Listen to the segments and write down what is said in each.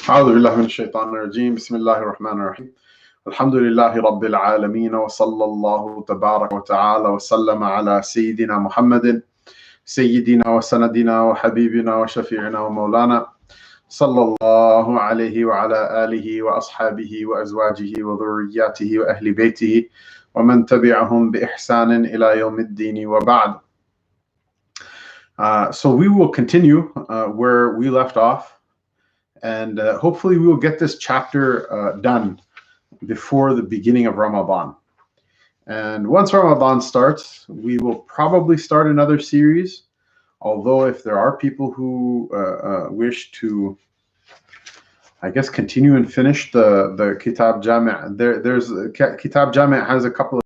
أعوذ بالله من الشيطان الرجيم بسم الله الرحمن الرحيم الحمد لله رب العالمين وصلى الله تبارك وتعالى وسلم على سيدنا محمد سيدنا وسندنا وحبيبنا وشفيعنا ومولانا صلى الله عليه وعلى آله وأصحابه وأزواجه وذرياته وأهل بيته ومن تبعهم بإحسان إلى يوم الدين وبعد. So we will continue where we left off. And hopefully we will get this chapter done before the beginning of Ramadan. And once Ramadan starts, we will probably start another series. Although if there are people who wish to, I guess, continue and finish the Kitab Jami', there's Kitab Jami' has a couple of,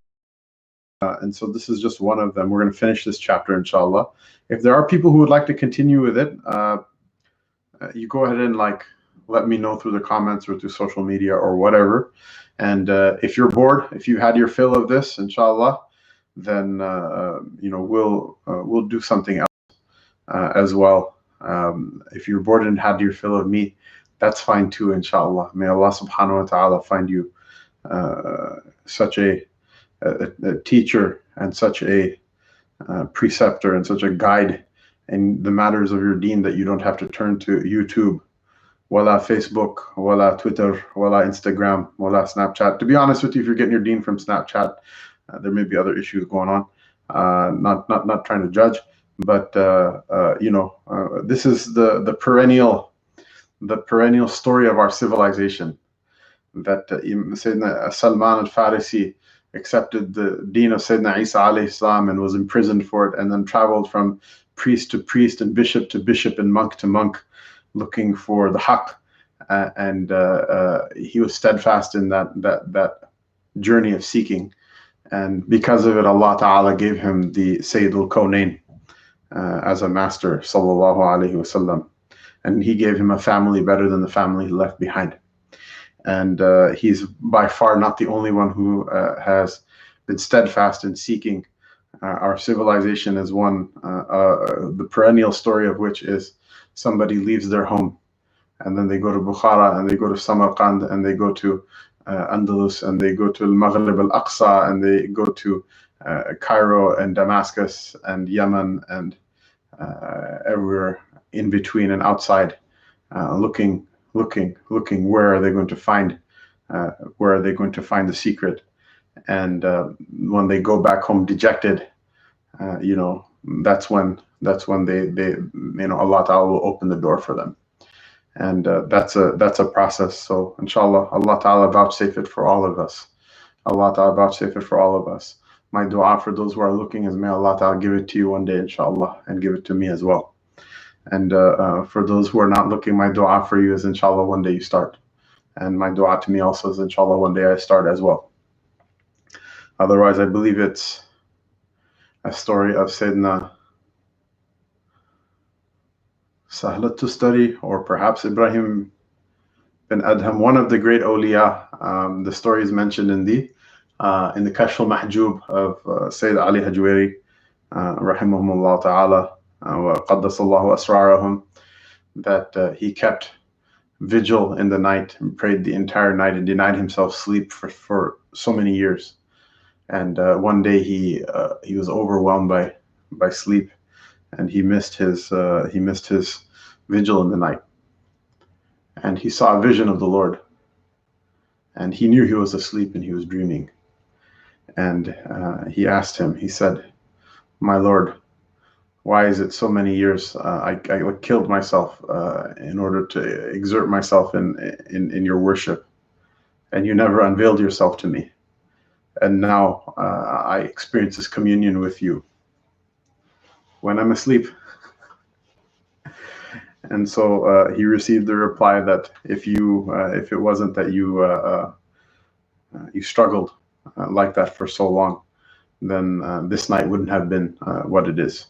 and so this is just one of them. We're going to finish this chapter, inshallah. If there are people who would like to continue with it, you go ahead and let me know through the comments or through social media or whatever. And if you're bored, if you had your fill of this, inshallah, then we'll do something else as well. If you're bored and had your fill of me, that's fine too, inshallah. May Allah subhanahu wa ta'ala find you such a teacher and such a preceptor and such a guide in the matters of your deen that you don't have to turn to YouTube, wala Facebook, wala Twitter, wala Instagram, wala Snapchat. To be honest with you, if you're getting your deen from Snapchat, there may be other issues going on. Not trying to judge, but this is the perennial story of our civilization. That Sayyidina Salman al-Farisi accepted the deen of Sayyidina Isa alayhi salam and was imprisoned for it, and then traveled from priest to priest and bishop to bishop and monk to monk, looking for the haqq, and he was steadfast in that journey of seeking, and because of it, Allah Ta'ala gave him the Sayyidul Kawnain as a master, sallallahu alaihi wasallam, and he gave him a family better than the family he left behind. And he's by far not the only one who has been steadfast in seeking. Our civilization is one, the perennial story of which is somebody leaves their home and then they go to Bukhara and they go to Samarkand and they go to Andalus and they go to Al-Maghrib al-Aqsa and they go to Cairo and Damascus and Yemen and everywhere in between and outside, looking where are they going to find the secret. And when they go back home dejected, that's when they Allah Ta'ala will open the door for them. And that's a process. So inshallah, Allah Ta'ala vouchsafe it for all of us. Allah Ta'ala vouchsafe it for all of us. My dua for those who are looking is may Allah Ta'ala give it to you one day, inshallah, and give it to me as well. And for those who are not looking, my dua for you is inshallah one day you start. And my dua to me also is inshallah one day I start as well. Otherwise, I believe it's a story of Sayyidina Sahlat Tustari, or perhaps Ibrahim bin Adham, one of the great awliya. The story is mentioned in the Kashf al-Mahjub of Sayyid Ali Hajwari, rahimahumullah ta'ala, wa qaddasallahu asrarahum, that he kept vigil in the night and prayed the entire night and denied himself sleep for so many years. And one day he was overwhelmed by sleep, and he missed his vigil in the night. And he saw a vision of the Lord, and he knew he was asleep and he was dreaming. And he asked him. He said, "My Lord, why is it so many years I killed myself in order to exert myself in your worship, and you never unveiled yourself to me. And now I experience this communion with you when I'm asleep." And so he received the reply that if it wasn't that you struggled like that for so long, then this night wouldn't have been what it is.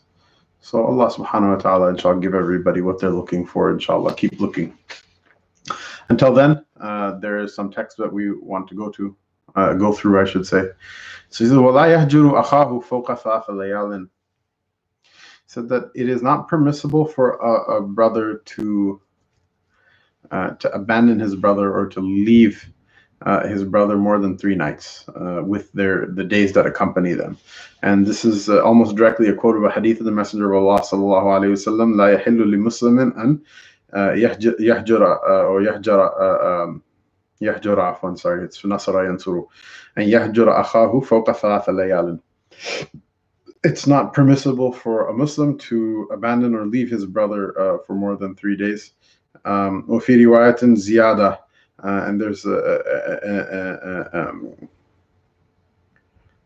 So Allah subhanahu wa ta'ala, inshallah, give everybody what they're looking for, inshallah. Keep looking. Until then, there is some text that we want to go through, I should say. So he says, وَلَا يَهْجُرُ أَخَاهُ فَوْقَ ثَلَاثِ لَيَالٍ. Said that it is not permissible for a brother to to abandon his brother or to leave his brother more than 3 nights with the days that accompany them. And this is almost directly a quote of a hadith of the Messenger of Allah sallallahu alaihi wasallam: "La yahillu li muslimin an yahjura or yahjura afwan, sorry, it's nasara yansuru, and yahjura akhahu fawqa thalatha layalin." It's not permissible for a Muslim to abandon or leave his brother for more than 3 days. وفي رواية زيادة, and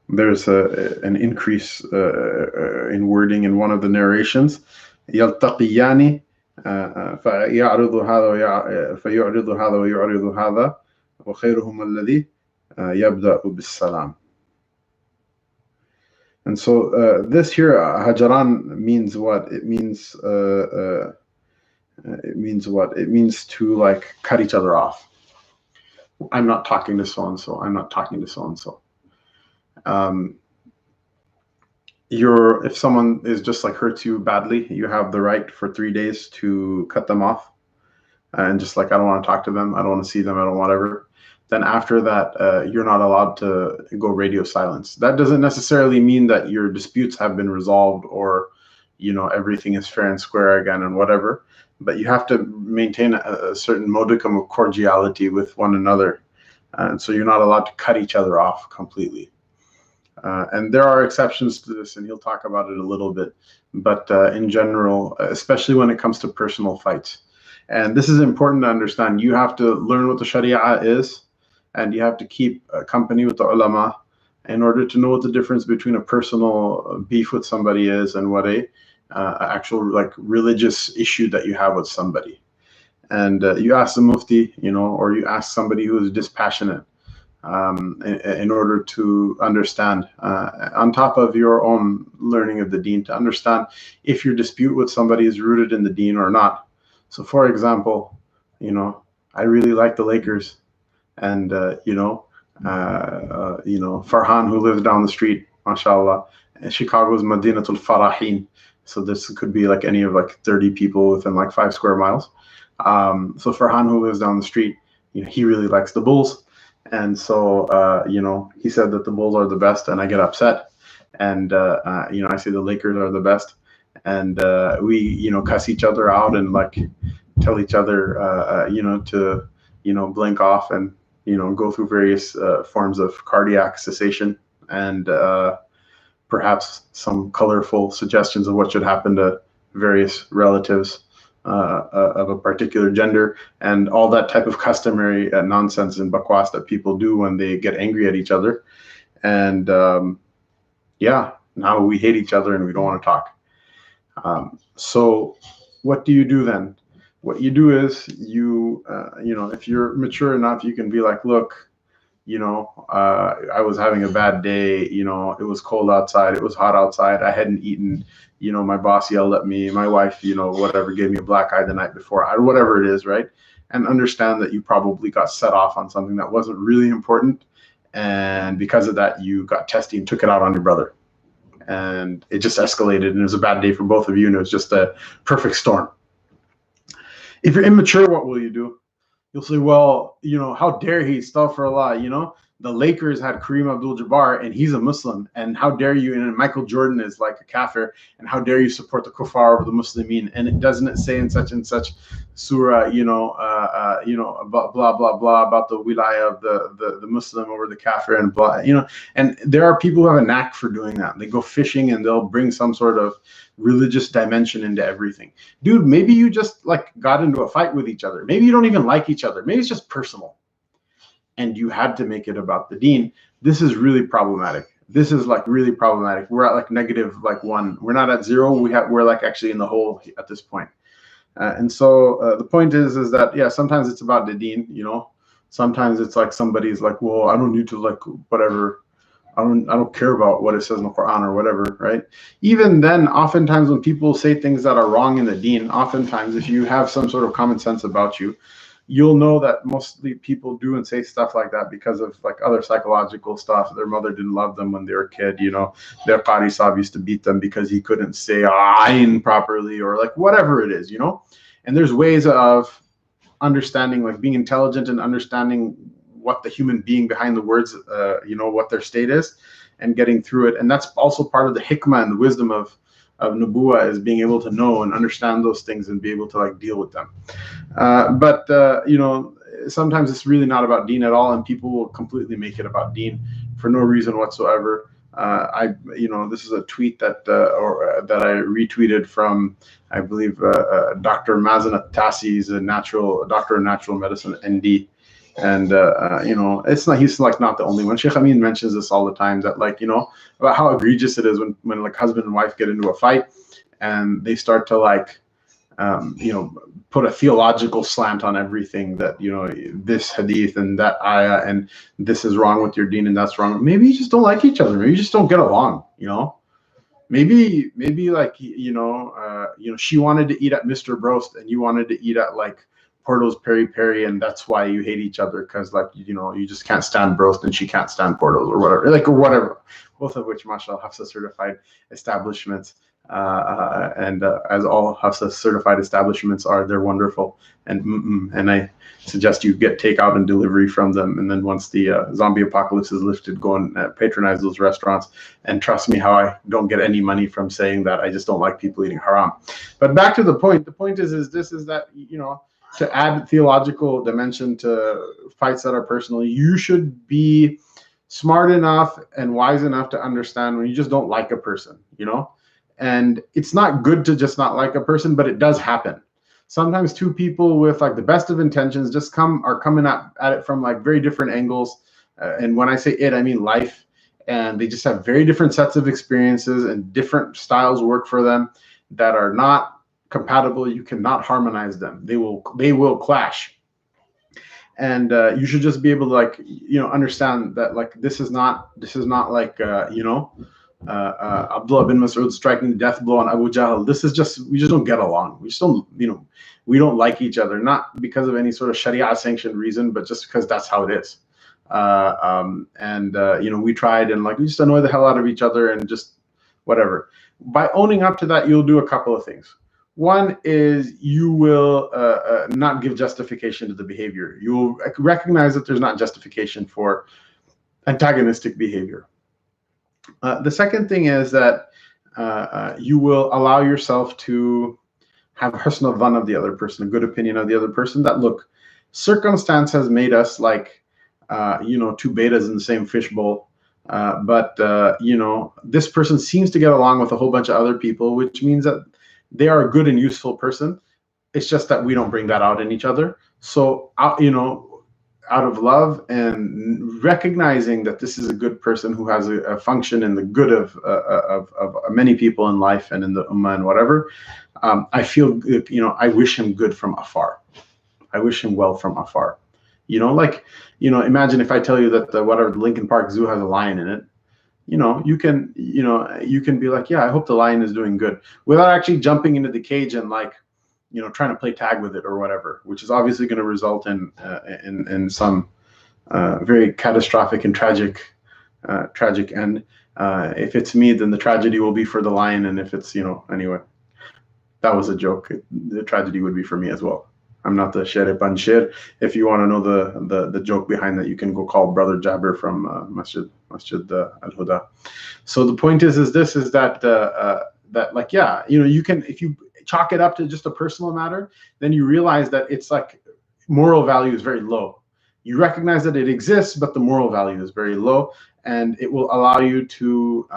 there's an increase in wording in one of the narrations. يلتقيان فيعرض هذا ويعرض هذا وخيرهما الذي يبدأ بالسلام. And so this here, hajaran, means what? It means what? It means to like cut each other off. I'm not talking to so and so. I'm not talking to so and so. If someone is just like hurts you badly, you have the right for 3 days to cut them off, and just like, I don't want to talk to them, I don't want to see them, I don't whatever. Then after that, you're not allowed to go radio silence. That doesn't necessarily mean that your disputes have been resolved or, everything is fair and square again and whatever. But you have to maintain a certain modicum of cordiality with one another. And so you're not allowed to cut each other off completely. And there are exceptions to this, and he'll talk about it a little bit. But in general, especially when it comes to personal fights. And this is important to understand. You have to learn what the Sharia is, and you have to keep company with the ulama in order to know what the difference between a personal beef with somebody is and what a actual like religious issue that you have with somebody. And you ask the mufti, or you ask somebody who is dispassionate in order to understand, on top of your own learning of the deen, to understand if your dispute with somebody is rooted in the deen or not. So for example, I really like the Lakers, and Farhan, who lives down the street, mashallah, Chicago's Madinatul Farahin. So this could be like any of like 30 people within like 5 square miles. So Farhan, who lives down the street, he really likes the Bulls. And so, he said that the Bulls are the best, and I get upset. And, I say the Lakers are the best. And we, cuss each other out and like tell each other, to, blink off and, go through various forms of cardiac cessation and perhaps some colorful suggestions of what should happen to various relatives of a particular gender, and all that type of customary nonsense and bakwas that people do when they get angry at each other. And now we hate each other and we don't want to talk. So what do you do then? What you do is you if you're mature enough, you can be like, look, I was having a bad day, it was cold outside, it was hot outside, I hadn't eaten, my boss yelled at me, my wife, whatever, gave me a black eye the night before, whatever it is, right? And understand that you probably got set off on something that wasn't really important, and because of that, you got testy and took it out on your brother, and it just escalated, and it was a bad day for both of you, and it was just a perfect storm. If you're immature, what will you do? You'll say, well, how dare he, astaghfirullah, the Lakers had Kareem Abdul-Jabbar and he's a Muslim, and how dare you, and Michael Jordan is like a kafir, and how dare you support the kuffar over the Muslimin, and it doesn't say in such and such surah, blah, blah, blah, blah, about the wilayah of the Muslim over the kafir, and blah, and there are people who have a knack for doing that. They go fishing and they'll bring some sort of religious dimension into everything. Dude, maybe you just like got into a fight with each other. Maybe you don't even like each other. Maybe it's just personal, and you had to make it about the deen. This is really problematic. This is like really problematic. We're at like negative like 1. We're not at 0. We're like actually in the hole at this point. And so the point is that sometimes it's about the deen. Sometimes it's like somebody's like, well, I don't need to like whatever. I don't care about what it says in the Quran or whatever, right? Even then, oftentimes when people say things that are wrong in the deen, oftentimes if you have some sort of common sense about you, you'll know that mostly people do and say stuff like that because of like other psychological stuff. Their mother didn't love them when they were a kid, their Qari Sahib used to beat them because he couldn't say ayn properly, or like whatever it is, And there's ways of understanding, like being intelligent and understanding what the human being behind the words, what their state is, and getting through it. And that's also part of the hikmah and the wisdom of nubuwah, is being able to know and understand those things and be able to like deal with them. But sometimes it's really not about deen at all, and people will completely make it about deen for no reason whatsoever. This is a tweet that I retweeted from, I believe, Dr. Mazen Tassi. He's a doctor of natural medicine, ND. And he's like not the only one. Sheikh Amin mentions this all the time, that about how egregious it is when like husband and wife get into a fight and they start to put a theological slant on everything, that this hadith and that ayah and this is wrong with your deen and that's wrong. Maybe you just don't like each other. Maybe you just don't get along. Maybe she wanted to eat at Mr. Brost and you wanted to eat at like Porto's Peri Peri, and that's why you hate each other, because you just can't stand Brost and she can't stand Porto's or whatever. Both of which, mashallah, Hafsa certified establishments. As all Hafsa certified establishments are, they're wonderful, and I suggest you get takeout and delivery from them, and then once the zombie apocalypse is lifted, go and patronize those restaurants. And trust me, how I don't get any money from saying that. I just don't like people eating haram. But back to the point. The point is that to add theological dimension to fights that are personal, you should be smart enough and wise enough to understand when you just don't like a person, And it's not good to just not like a person, but it does happen. Sometimes two people with like the best of intentions just are coming at it from like very different angles. And when I say it, I mean life. And they just have very different sets of experiences, and different styles work for them that are not compatible. You cannot harmonize them. They will clash. And you should just be able to understand that this is not like Abdullah bin Mas'ud striking the death blow on Abu Jahl. This is just, we just don't get along. We just don't, we don't like each other, not because of any sort of Sharia sanctioned reason, but just because that's how it is. We tried, and we just annoy the hell out of each other and just whatever. By owning up to that, you'll do a couple of things. One is you will not give justification to the behavior. You will recognize that there's not justification for antagonistic behavior. The second thing is that you will allow yourself to have husn al-dhan of the other person, a good opinion of the other person, that, look, circumstance has made us two betas in the same fishbowl. But this person seems to get along with a whole bunch of other people, which means that they are a good and useful person. It's just that we don't bring that out in each other. So, out of love and recognizing that this is a good person who has a function in the good of many people in life and in the ummah and whatever, I feel, I wish him good from afar. I wish him well from afar. Imagine if I tell you that the Lincoln Park Zoo has a lion in it. You can be like, yeah, I hope the lion is doing good, without actually jumping into the cage and trying to play tag with it or whatever, which is obviously going to result in some very catastrophic and tragic end. If it's me, then the tragedy will be for the lion, and if it's anyway, that was a joke. The tragedy would be for me as well. I'm not the Sher Panshir. If you want to know the joke behind that, you can go call Brother Jabir from Masjid Al Huda. So the point is that you can, if you chalk it up to just a personal matter, then you realize that it's moral value is very low. You recognize that it exists, but the moral value is very low, and it will allow you to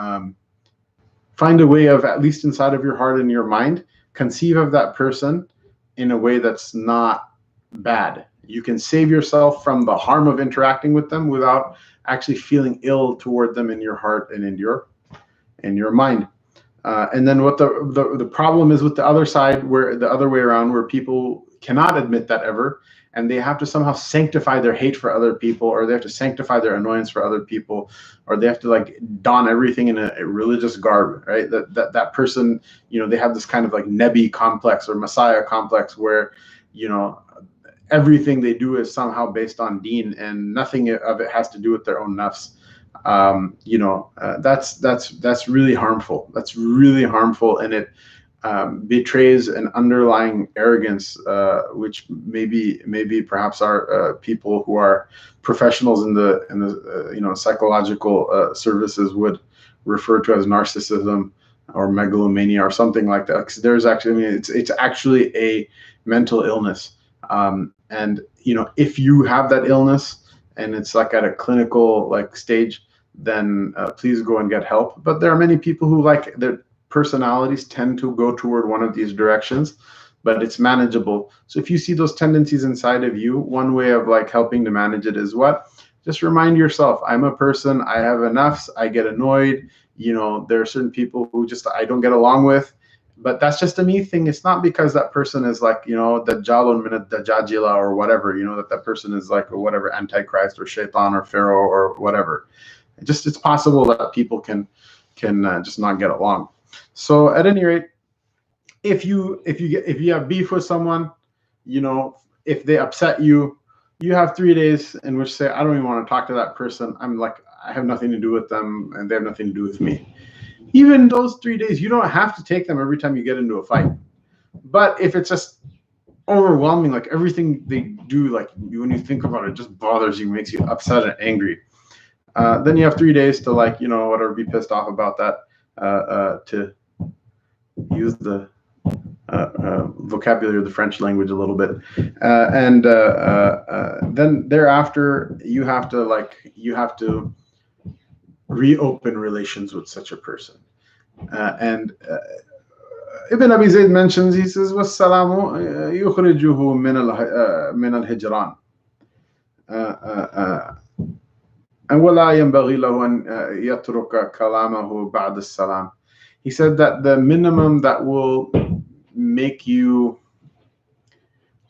find a way of, at least inside of your heart and your mind, conceive of that person in a way that's not bad. You can save yourself from the harm of interacting with them without actually feeling ill toward them in your heart and in your mind. And then what the problem is with the other side, where the other way around, where people cannot admit that ever, and they have to somehow sanctify their hate for other people, or they have to sanctify their annoyance for other people, or they have to don everything in a religious garb, right? That person, they have this kind of Nebi complex or Messiah complex, where everything they do is somehow based on deen, and nothing of it has to do with their own nafs. That's really harmful. That's really harmful, and it betrays an underlying arrogance, which maybe perhaps our people who are professionals in the psychological services would refer to as narcissism or megalomania or something like that. Because there's actually, it's actually a mental illness, and if you have that illness and it's like at a clinical like stage, then please go and get help. But there are many people who their personalities tend to go toward one of these directions, but it's manageable. So if you see those tendencies inside of you, one way of like helping to manage it is what? Just remind yourself, I'm a person, I have enough, I get annoyed. There are certain people who just I don't get along with, but that's just a me thing. It's not because that person is like, Dajjalun min ad-Dajjajila or whatever, that person is like or whatever, Antichrist or Shaitan or Pharaoh or whatever. It's possible that people can just not get along. So at any rate, if you have beef with someone, if they upset you, you have 3 days in which say, I don't even want to talk to that person. I have nothing to do with them and they have nothing to do with me. Even those 3 days, you don't have to take them every time you get into a fight. But if it's just overwhelming, like everything they do, like when you think about it, just bothers you, makes you upset and angry, then you have 3 days to whatever, be pissed off about that, to use the vocabulary of the French language a little bit, and then thereafter you have to reopen relations with such a person. And Ibn Abi Zayd mentions, he says, "Wassalamu yukhrijuhu min al-hijran." And وَلَا يَنْبَغِي لَهُ أَنْ يَتْرُكَ كَلَامَهُ بَعْدَ السَّلَامِ. He said that the minimum that will make you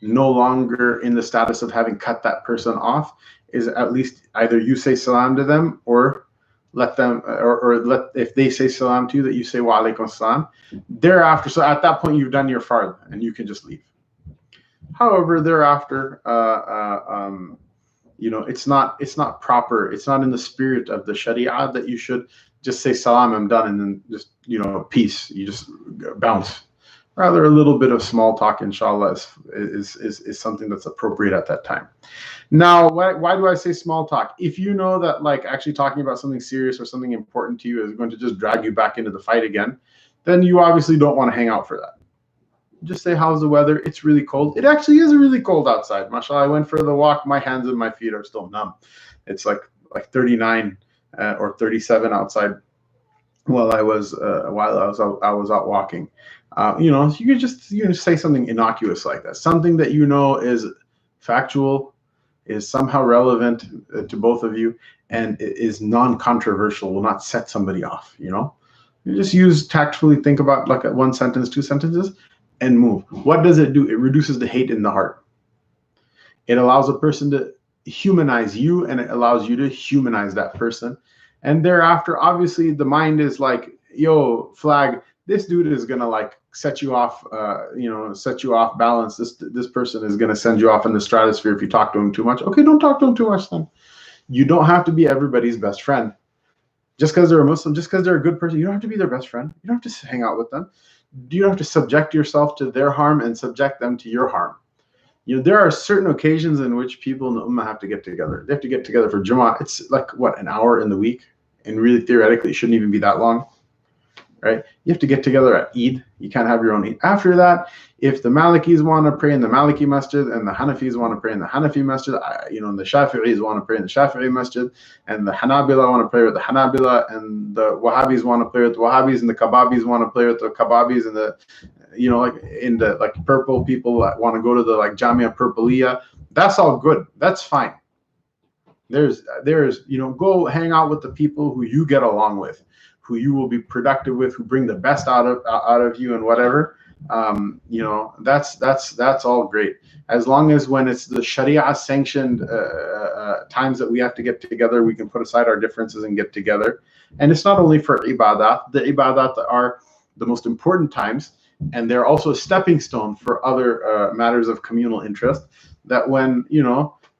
no longer in the status of having cut that person off is at least either you say salam to them, or let them, or let, if they say salam to you, that you say wa alaikum salam. Thereafter, so at that point you've done your fard and you can just leave. However, thereafter, it's not proper. It's not in the spirit of the Sharia that you should just say salam, I'm done, and then just peace. You just bounce. Rather, a little bit of small talk, inshallah, is something that's appropriate at that time. Now, why do I say small talk? If you know that actually talking about something serious or something important to you is going to just drag you back into the fight again, then you obviously don't want to hang out for that. Just say, how's the weather? It's really cold. It actually is really cold outside. MashaAllah, I went for the walk. My hands and my feet are still numb. It's like 39 or 37 outside while I was out walking. You could just say something innocuous like that, something that is factual, is somehow relevant to both of you, and is non-controversial, will not set somebody off. You just tactfully think about like one sentence, 2 sentences, and move. What does it do? It reduces the hate in the heart. It allows a person to humanize you, and it allows you to humanize that person. And thereafter, obviously, the mind is like, yo, flag, this dude is gonna set you off, set you off balance. This person is gonna send you off in the stratosphere if you talk to him too much. Okay, don't talk to him too much then. You don't have to be everybody's best friend. Just because they're a Muslim, just because they're a good person, you don't have to be their best friend. You don't have to hang out with them. You don't have to subject yourself to their harm and subject them to your harm. There are certain occasions in which people in the Ummah have to get together. They have to get together for Jummah. It's like, what, an hour in the week? And really, theoretically, it shouldn't even be that long, right? You have to get together at Eid. You can't have your own Eid. After that, if the Malikis want to pray in the Maliki masjid and the Hanafis want to pray in the Hanafi masjid, and the Shafi'is want to pray in the Shafi'i masjid, and the Hanabila want to pray with the Hanabila, and the Wahhabis want to play with the Wahhabis, and the Kababis want to play with the Kababis, and the in the purple people that want to go to the Jamia Purpleia. That's all good. That's fine. There's go hang out with the people who you get along with, who you will be productive with, who bring the best out of you and whatever. That's all great, as long as when it's the Sharia sanctioned times that we have to get together, we can put aside our differences and get together. And it's not only for ibadat. The ibadat are the most important times, and they're also a stepping stone for other matters of communal interest. That when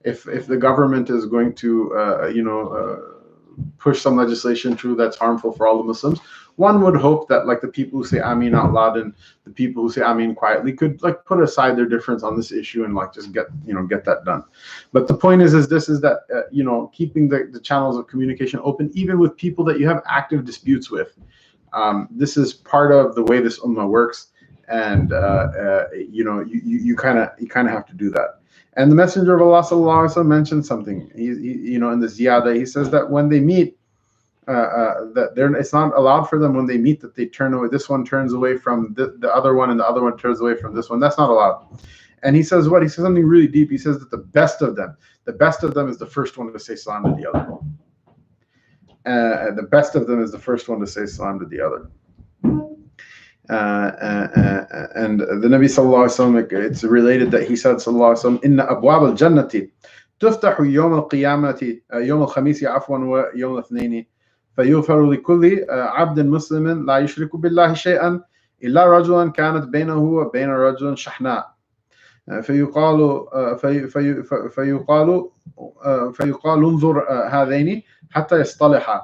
if the government is going to push some legislation through that's harmful for all the Muslims, one would hope that like the people who say Ameen out loud and the people who say Ameen quietly could like put aside their difference on this issue and like just get that done. But the point is that keeping the channels of communication open, even with people that you have active disputes with. This is part of the way this ummah works, and you kind of have to do that. And the Messenger of Allah sallallahu alaihi wasallam mentioned something. He in the ziyada, he says that when they meet, it's not allowed for them when they meet that they turn away. This one turns away from the other one, and the other one turns away from this one. That's not allowed. And he says what? He says something really deep. He says that the best of them is the first one to say salam to the other. The best of them is the first one to say salam to the other. And the Nabi sallallahu alaihi wasallam, it's related that he said sallallahu alaihi wasallam, inna abwab al-jannati tuftahu yawm al-qiyamati yawm al-khamisi afwan wa yawm al-ithnaini fayughfaru li kulli abdin muslimin la yushriku billahi shay'an illa rajulan kanat baynahu wa bayna rajulin shahna فيقال انظر هذين حتى يصطلحا.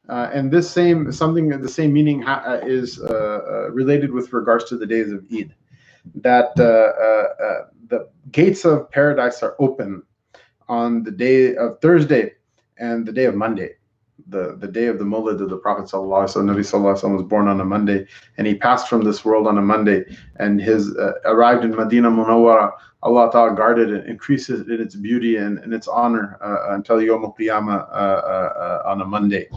And the same meaning is related with regards to the days of Eid, that the gates of paradise are open on the day of Thursday and the day of Monday, the day of the Mawlid of the Prophet sallallahu alaihi wasallam. Nabi sallallahu alaihi wasallam was born on a Monday, and he passed from this world on a Monday, and his arrived in Medina Munawwara. Allah Ta'ala guarded it, increased it in its beauty and its honor until Yawm al-Qiyamah on a Monday.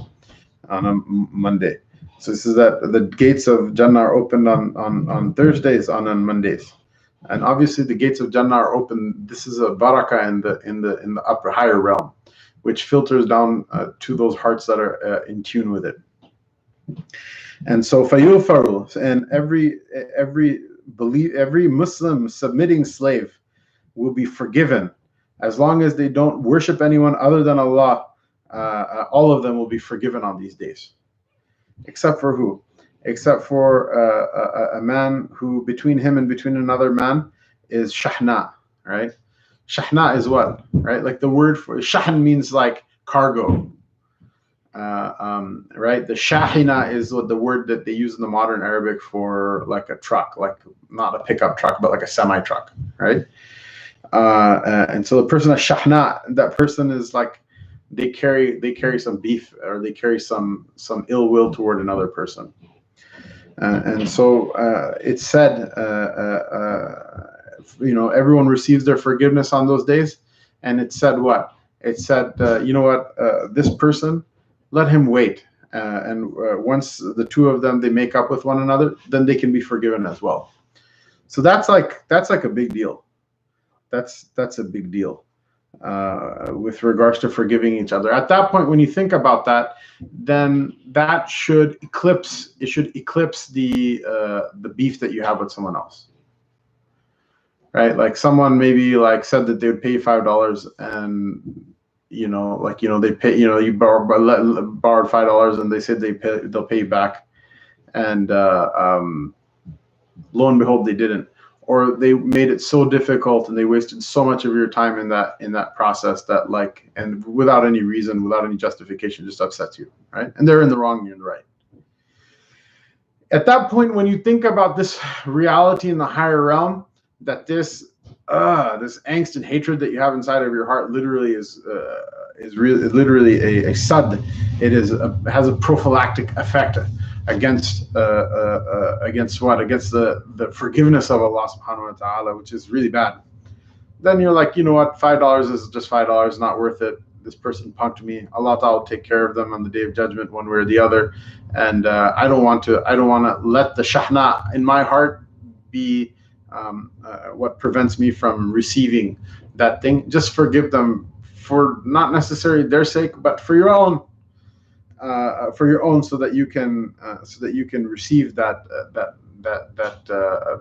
So this is that the gates of Jannah are opened on Thursdays, on Mondays, and obviously the gates of Jannah are open. This is a barakah in the upper higher realm, which filters down to those hearts that are in tune with it. And so fayughfaru, and every Muslim submitting slave will be forgiven as long as they don't worship anyone other than Allah. All of them will be forgiven on these days, except for who? Except for a man who between him and between another man is shahna, right? Shahna is what, right? Like the word for shahn means like cargo, right? The shahina is what the word that they use in the modern Arabic for like a truck, like not a pickup truck, but like a semi truck, right? And so the person that's shahna, that person is like, they carry some beef, or they carry some ill will toward another person. And so it's said, everyone receives their forgiveness on those days. And it said what? It said, this person, let him wait. And once the two of them, they make up with one another, then they can be forgiven as well. So that's like a big deal. That's a big deal. With regards to forgiving each other. At that point, when you think about that, then that should eclipse the beef that you have with someone else, right? Like someone maybe like said that they would pay you $5, and they pay, you borrowed $5, and they said they'll pay you back, and lo and behold, they didn't. Or they made it so difficult and they wasted so much of your time in that process that and without any reason, without any justification, just upsets you, right? And they're in the wrong, you're in the right. At that point, when you think about this reality in the higher realm, that this angst and hatred that you have inside of your heart literally is literally a sad. It has a prophylactic effect against what? Against the forgiveness of Allah subhanahu wa ta'ala, which is really bad. Then you're like, you know what, $5 is just $5, not worth it. This person punked me. Allah ta'ala will take care of them on the day of judgment, one way or the other. And I don't want to let the shahna in my heart be what prevents me from receiving that thing. Just forgive them, for not necessarily their sake, but for your own. So that you can receive that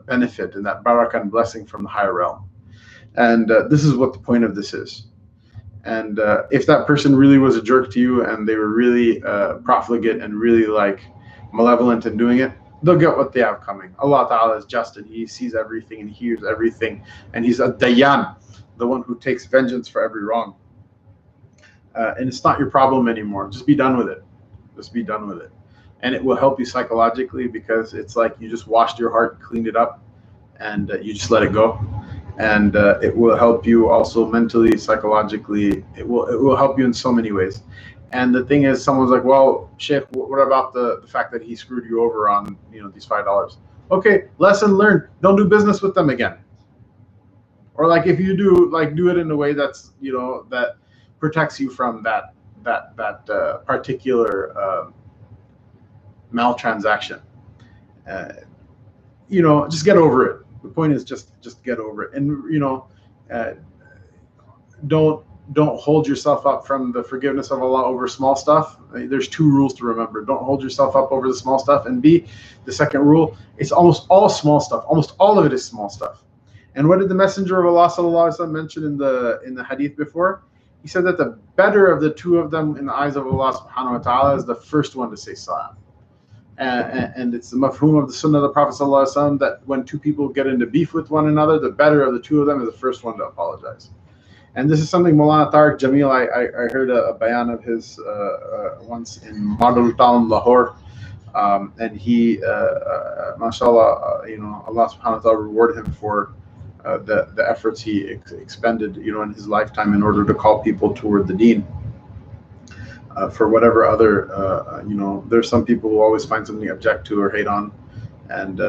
benefit and that barakah and blessing from the higher realm. And this is what the point of this is. And if that person really was a jerk to you and they were really profligate and really malevolent in doing it, they'll get what they have coming. Allah Ta'ala is just, and He sees everything and hears everything, and He's a Dayan, the one who takes vengeance for every wrong. And it's not your problem anymore. Just be done with it. Just be done with it. and it will help you psychologically, because it's like you just washed your heart, cleaned it up, and you just let it go. And it will help you also mentally, psychologically. It will help you in so many ways. And the thing is, someone's like, well, Sheikh, what about the fact that he screwed you over on these $5? Okay, lesson learned. Don't do business with them again. Or like if you do, like do it in a way that's that protects you from that particular maltransaction. Just get over it. The point is just get over it, and don't hold yourself up from the forgiveness of Allah over small stuff. There's 2 rules to remember. Don't hold yourself up over the small stuff. And B, the second rule, it's almost all small stuff. Almost all of it is small stuff. And what did the Messenger of Allah sallallahu alaihi wasallam mention in the hadith before? He said that the better of the 2 of them in the eyes of Allah subhanahu wa ta'ala is the first one to say salam. And it's the mafhum of the sunnah of the Prophet sallallahu alaihi wasallam that when 2 people get into beef with one another, the better of the 2 of them is the first one to apologize. And this is something Maulana Tariq Jamil, I heard a bayan of his once in Model Town, Lahore. And he, mashallah, Allah subhanahu wa ta'ala reward him for the efforts he expended, in his lifetime in order to call people toward the deen. For whatever other, there's some people who always find something to object to or hate on. And,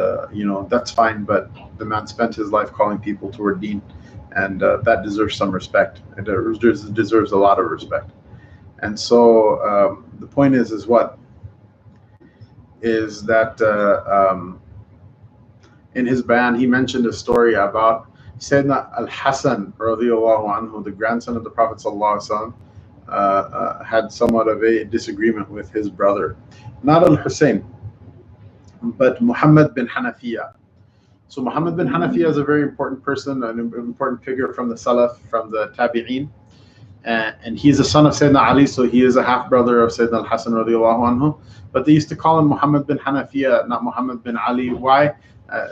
that's fine. But the man spent his life calling people toward deen. And that deserves some respect. It deserves a lot of respect. And so the point is what? Is that in his bayan, he mentioned a story about Sayyidina Al-Hasan radiallahu anhu, the grandson of the Prophet sallallahu alaihi wasallam, had somewhat of a disagreement with his brother. Not Al-Hussein, but Muhammad bin Hanafiya. So Muhammad bin Hanafiya is a very important person, an important figure from the Salaf, from the Tabi'een. And he's the son of Sayyidina Ali, so he is a half-brother of Sayyidina Al-Hasan radiallahu anhu. But they used to call him Muhammad bin Hanafiya, not Muhammad bin Ali. Why?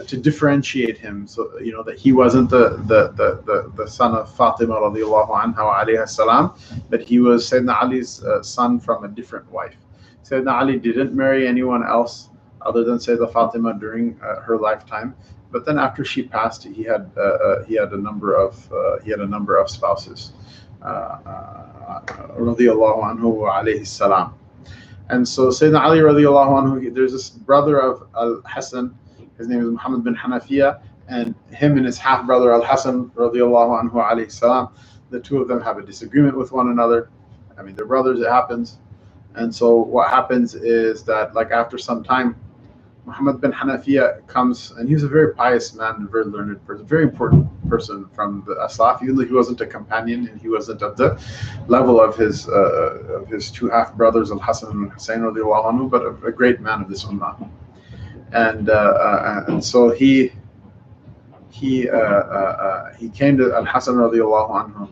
To differentiate him, so that he wasn't the son of Fatima radiallahu anha alayha salam, but he was Sayyidina Ali's son from a different wife. Sayyidina Ali didn't marry anyone else other than Sayyidah Fatima during her lifetime. But then after she passed, he had a number of spouses. Radiallahu anhu alayhi salam. And so Sayyidina Ali radiallahu anhu, there's this brother of Al-Hasan, his name is Muhammad bin Hanafiya, and him and his half-brother Al-Hasan radiallahu anhu alayhi salam, the 2 of them have a disagreement with one another. I mean, they're brothers, it happens. And so what happens is that, like, after some time, Muhammad bin Hanafiya comes, and he was a very pious man, a very learned person, very important person from the Aslaf, even though he wasn't a companion and he wasn't at the level of his 2 half-brothers, Al-Hasan and Hussein radiallahu anhu, but a great man of this ummah. And so he came to Al-Hasan radiallahu anhu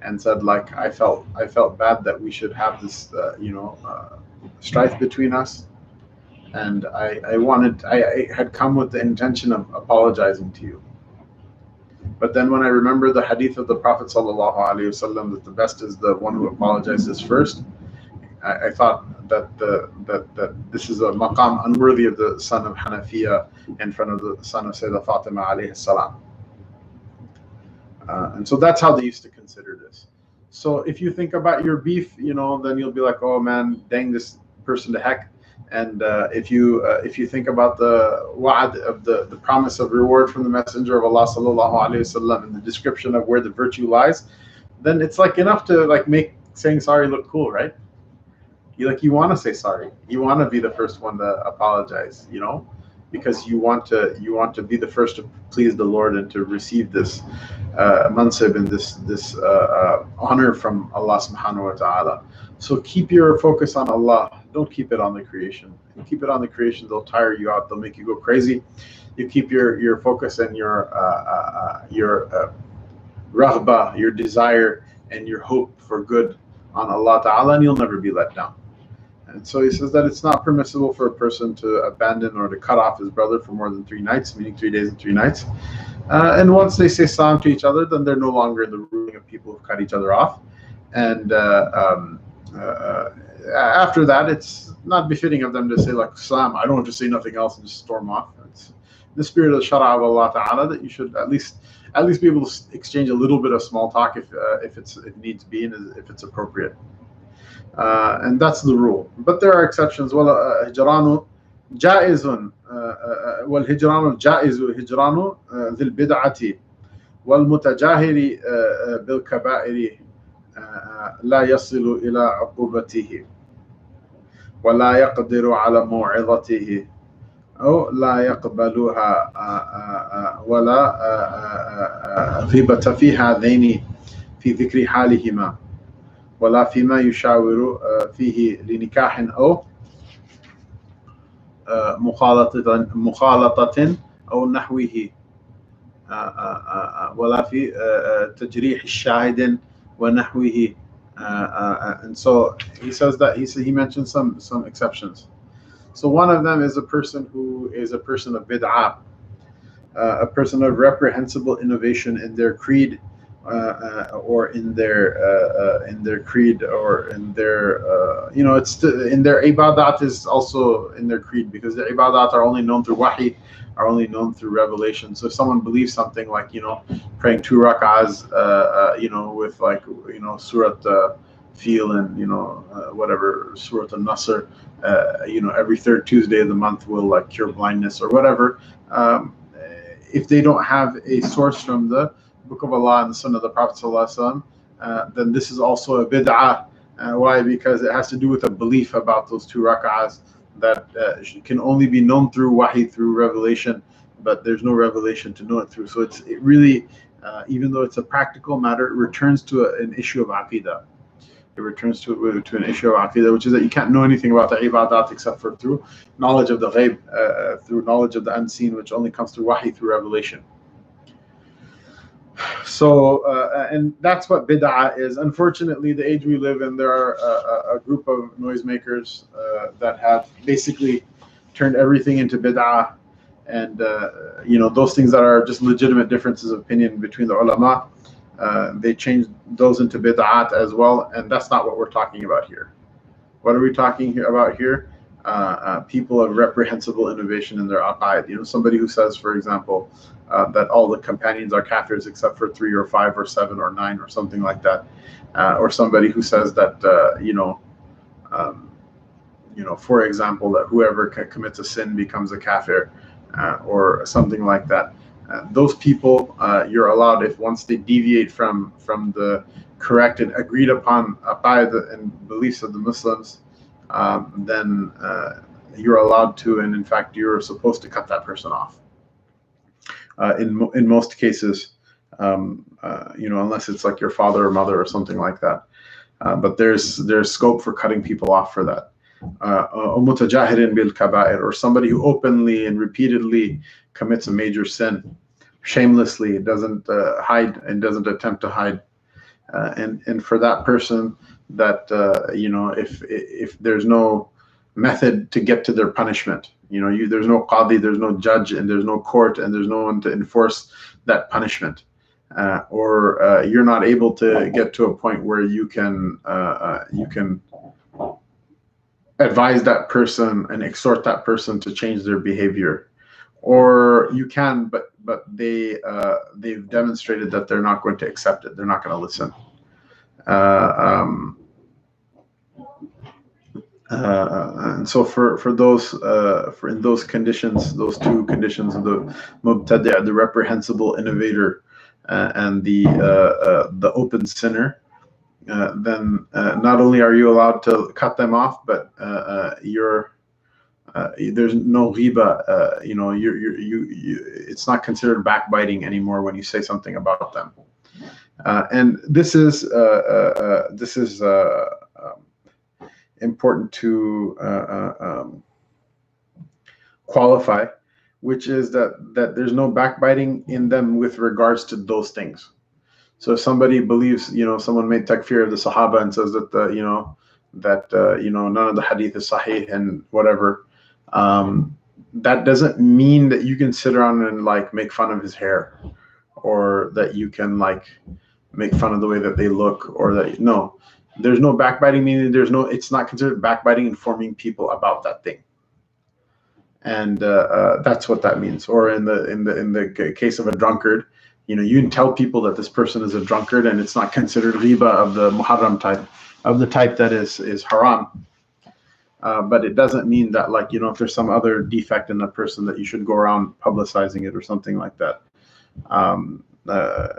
and said, like, I felt bad that we should have this strife between us. And I had come with the intention of apologizing to you. But then when I remember the hadith of the Prophet sallallahu alaihi wasallam that the best is the one who apologizes first, I thought that this is a maqam unworthy of the son of Hanafiya in front of the son of Sayyidah Fatima alayhi salam. And so that's how they used to consider this. So if you think about your beef, then you'll be like, oh man, dang this person to heck. And if you think about the wa'ad of the promise of reward from the Messenger of Allah sallallahu alaihi wasallam and the description of where the virtue lies, then it's like enough to like make saying sorry look cool, right? You want to say sorry. You want to be the first one to apologize, because you want to be the first to please the Lord and to receive this mansib and this honor from Allah subhanahu wa ta'ala. So keep your focus on Allah. Don't keep it on the creation. If you keep it on the creation, they'll tire you out. They'll make you go crazy. You keep your focus and your raghbah, your desire and your hope for good on Allah Ta'ala, and you'll never be let down. And so he says that it's not permissible for a person to abandon or to cut off his brother for more than 3 nights, meaning 3 days and 3 nights. And once they say salam to each other, then they're no longer in the ruling of people who cut each other off. And after that, it's not befitting of them to say like Islam, I don't have to say nothing else and just storm off. It's the spirit of the Shara of Allah Ta'ala that you should at least be able to exchange a little bit of small talk if it needs be and if it's appropriate. And that's the rule. But there are exceptions. Well, hijranu jaizun wal hijranu jaizu hijranu dhil bid'ati wal mutajahiri bil kaba'iri لا يصل إلى عقوبته ولا يقدر على موعظته أو لا يقبلها ولا غيبة في هذين في ذكر حالهما ولا فيما يشاور فيه لنكاح أو مخالطة أو نحوه ولا في تجريح الشاهد ونحوه. And so he says that he mentions some exceptions. So one of them is a person who is a person of bid'ah, a person of reprehensible innovation in their creed, or in their creed, or in their it's in their ibadat is also in their creed, because the ibadat are only known through wahi, are only known through revelation. So if someone believes something like praying 2 rak'ahs with like surat feel and whatever surat an-Nasr every 3rd Tuesday of the month will like cure blindness or whatever, if they don't have a source from the Book of Allah and the Sunnah of the Prophet ﷺ, then this is also a bid'ah. Why? Because it has to do with a belief about those 2 rak'ahs that can only be known through wahi, through revelation, but there's no revelation to know it through. So it really, even though it's a practical matter, it returns to an issue of aqidah. It returns to an issue of aqidah, which is that you can't know anything about the ibadat except for through knowledge of the ghaib, through knowledge of the unseen, which only comes through wahi, through revelation. So, and that's what bid'ah is. Unfortunately, the age we live in, there are a group of noisemakers that have basically turned everything into bid'ah, and those things that are just legitimate differences of opinion between the ulama, they changed those into bid'at as well, and that's not what we're talking about here. What are we talking about here? People of reprehensible innovation in their aqaid. Somebody who says, for example, that all the companions are kafirs except for 3 or 5 or 7 or 9 or something like that, or somebody who says that for example, that whoever commits a sin becomes a kafir, or something like that. Those people, you're allowed, if once they deviate from the correct and agreed upon aqaid and beliefs of the Muslims, then you're allowed to, and in fact you're supposed to cut that person off. In most cases, unless it's like your father or mother or something like that, but there's scope for cutting people off for that. Or somebody who openly and repeatedly commits a major sin, shamelessly, doesn't hide and doesn't attempt to hide, and for that person, that if there's no method to get to their punishment, there's no qadi, there's no judge, and there's no court, and there's no one to enforce that punishment, or you're not able to get to a point where you can advise that person and exhort that person to change their behavior, or you can, but they've demonstrated that they're not going to accept it, they're not going to listen. And so for those in those conditions, those 2 conditions of the mubtadi', the reprehensible innovator, and the open sinner, then not only are you allowed to cut them off, but there's no ghiba. It's not considered backbiting anymore when you say something about them. And this is important to qualify, which is that there's no backbiting in them with regards to those things. So if somebody believes, someone made takfir of the Sahaba and says that none of the hadith is sahih and whatever, that doesn't mean that you can sit around and like make fun of his hair, or that you can like make fun of the way that they look, or that There's no backbiting, meaning it's not considered backbiting informing people about that thing. And that's what that means. Or in the case of a drunkard, you can tell people that this person is a drunkard, and it's not considered riba of the muharram type, of the type that is haram. But it doesn't mean that, like, if there's some other defect in that person, that you should go around publicizing it or something like that.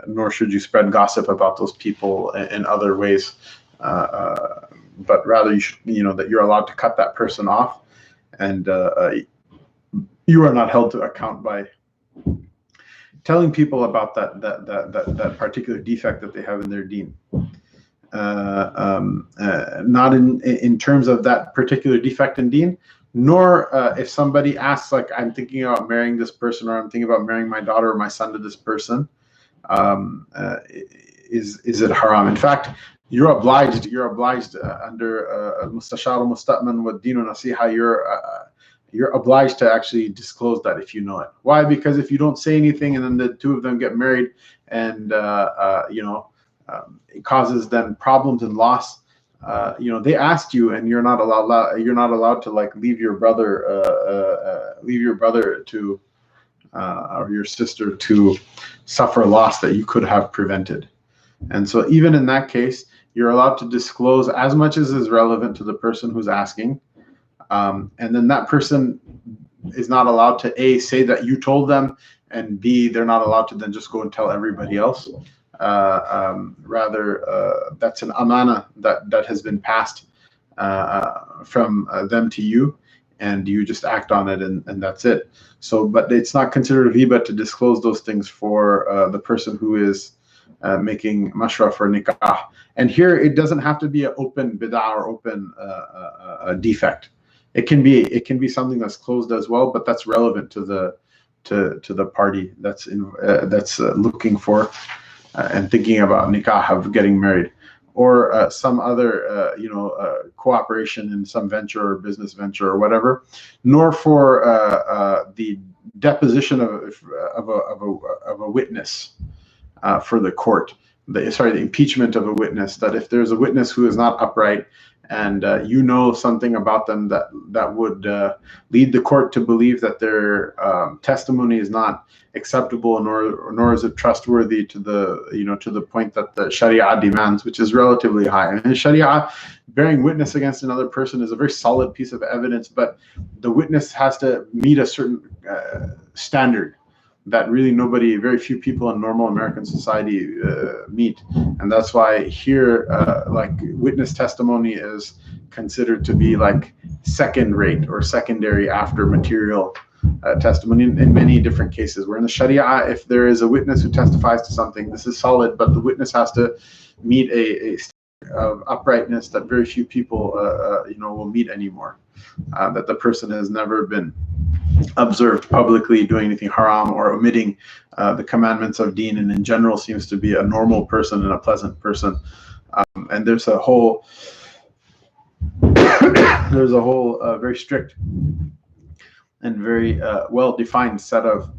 Nor should you spread gossip about those people in other ways. But rather, you should, that you're allowed to cut that person off, and you are not held to account by telling people about that particular defect that they have in their deen. Not in terms of that particular defect in deen, nor if somebody asks, like, I'm thinking about marrying this person, or I'm thinking about marrying my daughter or my son to this person, is it haram? In fact, you're obliged under al-mustashar al-musta'man wa dinu nasiha, you're obliged to actually disclose that if you know it. Why? Because if you don't say anything and then the two of them get married, and it causes them problems and loss. They asked you, and you're not allowed to, like, leave your brother to or your sister to suffer loss that you could have prevented. And so even in that case, you're allowed to disclose as much as is relevant to the person who's asking. And then that person is not allowed to A, say that you told them, and B, they're not allowed to then just go and tell everybody else. Rather, that's an amana that has been passed from them to you, and you just act on it, and that's it. So, but it's not considered riba to disclose those things for the person who is making mashra for nikah. And here, it doesn't have to be an open bid'ah or open defect. It can be something that's closed as well, but that's relevant to the party that's looking for and thinking about nikah, of getting married, or some other cooperation in some venture or business venture or whatever, nor for the deposition of a witness for the court. The impeachment of a witness. That if there's a witness who is not upright, and something about them that would lead the court to believe that their testimony is not acceptable, nor is it trustworthy to the point that the Sharia demands, which is relatively high. And in Sharia, bearing witness against another person is a very solid piece of evidence, but the witness has to meet a certain standard that really very few people in normal American society meet. And that's why here, like, witness testimony is considered to be like second rate or secondary after material testimony in many different cases. Where in the Sharia, if there is a witness who testifies to something, this is solid, but the witness has to meet a standard of uprightness that very few people will meet anymore. That the person has never been observed publicly doing anything haram or omitting the commandments of deen, and in general seems to be a normal person and a pleasant person. And there's a whole very strict and very well-defined set of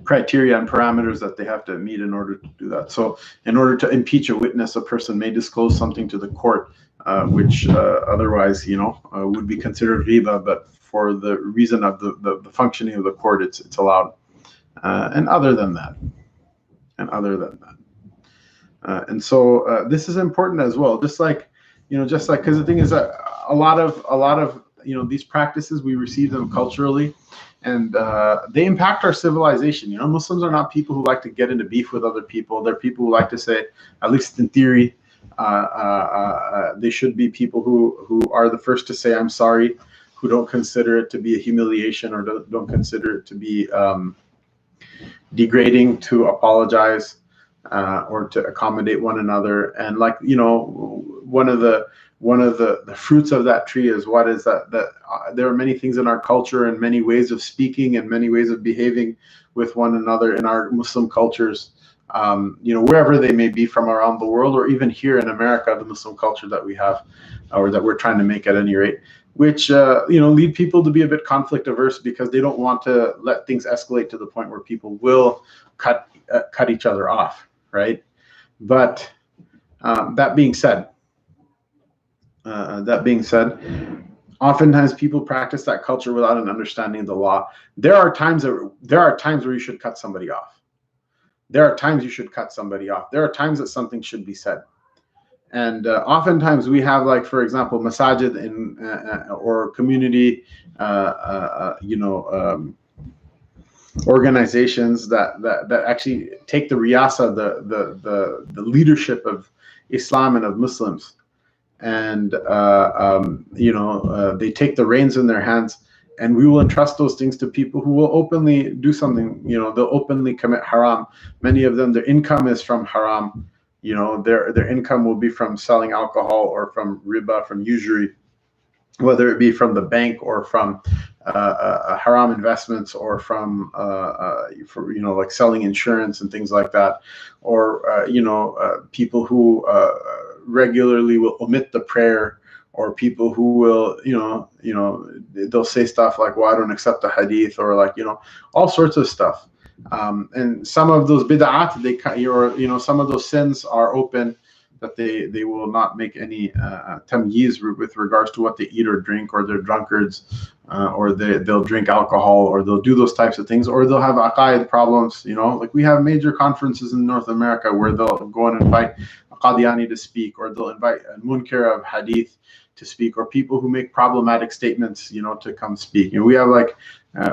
criteria and parameters that they have to meet in order to do that. So in order to impeach a witness, a person may disclose something to the court which otherwise would be considered riba, but for the reason of the functioning of the court, it's allowed. And other than that, and so this is important as well. Just like because the thing is that a lot of these practices, we receive them culturally, and they impact our civilization. Muslims are not people who like to get into beef with other people. They're people who like to say, at least in theory, they should be people who are the first to say I'm sorry, who don't consider it to be a humiliation, or don't consider it to be degrading to apologize or to accommodate one another. And one of the fruits of that tree is that there are many things in our culture and many ways of speaking and many ways of behaving with one another in our Muslim cultures, wherever they may be from around the world, or even here in America, the Muslim culture that we have, or that we're trying to make at any rate, which lead people to be a bit conflict averse, because they don't want to let things escalate to the point where people will cut each other off, right? But That being said, oftentimes people practice that culture without an understanding of the law. There are times where you should cut somebody off. There are times you should cut somebody off. There are times that something should be said. And oftentimes we have, like, for example, masajid in or community, organizations that actually take the riyasa, the leadership of Islam and of Muslims, and they take the reins in their hands, and we will entrust those things to people who will openly do something. They'll openly commit haram. Many of them, their income is from haram. Their income will be from selling alcohol or from riba, from usury, whether it be from the bank or from haram investments, or from like selling insurance and things like that, or people who regularly will omit the prayer, or people who will they'll say stuff like, well, I don't accept the hadith, or like all sorts of stuff. And some of those bid'at, some of those sins are open, that they will not make any tamyiz with regards to what they eat or drink, or they're drunkards, or they'll drink alcohol, or they'll do those types of things, or they'll have aqaid problems. Like we have major conferences in North America where they'll go and invite a Qadiani to speak, or they'll invite a munkar of hadith to speak, or people who make problematic statements, to come speak. We have like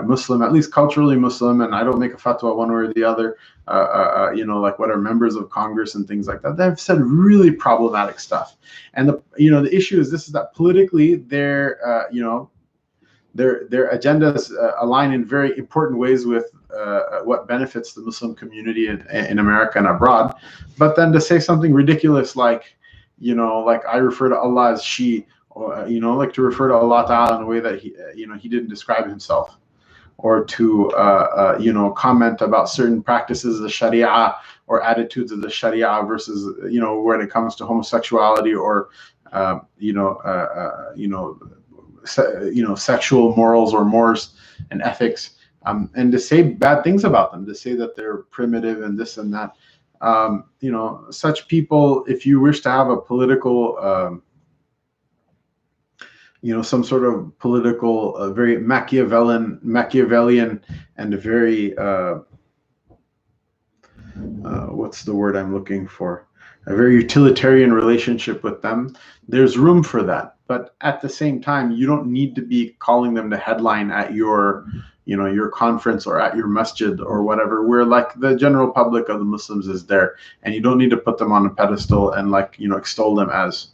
Muslim, at least culturally Muslim, and I don't make a fatwa one way or the other, like what are members of Congress and things like that. They've said really problematic stuff. And the issue is that politically their agendas align in very important ways with what benefits the Muslim community in America and abroad. But then to say something ridiculous like, like I refer to Allah as she, or like to refer to Allah Ta'ala in a way that he didn't describe himself, or to comment about certain practices of the Sharia or attitudes of the Sharia versus when it comes to homosexuality, or sexual morals or mores and ethics, and to say bad things about them, to say that they're primitive and this and that. Such people, if you wish to have a political some sort of political, very Machiavellian and a very what's the word I'm looking for? A very utilitarian relationship with them, there's room for that. But at the same time, you don't need to be calling them to headline at your conference or at your masjid or whatever, where like the general public of the Muslims is there, and you don't need to put them on a pedestal and extol them as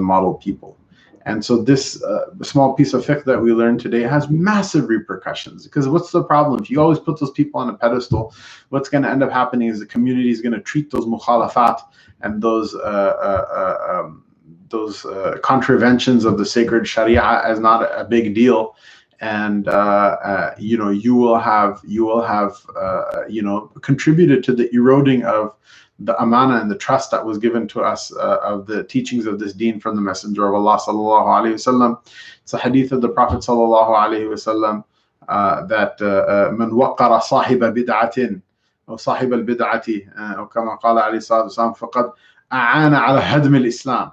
model people. And so this small piece of fiqh that we learned today has massive repercussions, because what's the problem? If you always put those people on a pedestal, what's going to end up happening is the community is going to treat those mukhalafat and those contraventions of the sacred Sharia as not a big deal. And you will have contributed to the eroding of the amana and the trust that was given to us of the teachings of this deen from the Messenger of Allah sallallahu alaihi wasallam. It's a hadith of the Prophet sallallahu alaihi wasallam that man waqara sahiba bid'atin or sahib al-bid'ati, or kama qala alayhi salatu wasallam, faqad a'ana ala hadm al-Islam.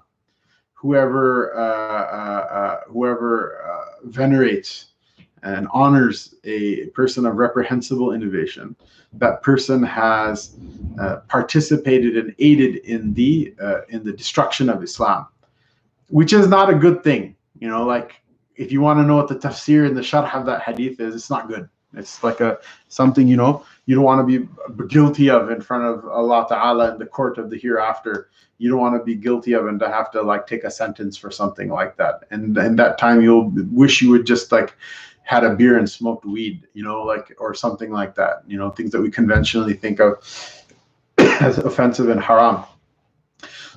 Whoever venerates and honors a person of reprehensible innovation, that person has participated and aided in the destruction of Islam, which is not a good thing. Like if you want to know what the tafsir and the sharh of that hadith is, it's not good. It's like something you don't want to be guilty of in front of Allah Ta'ala in the court of the hereafter. You don't want to be guilty of and to have to take a sentence for something like that. And in that time, you'll wish you would just had a beer and smoked weed, or something like that. Things that we conventionally think of as offensive and haram.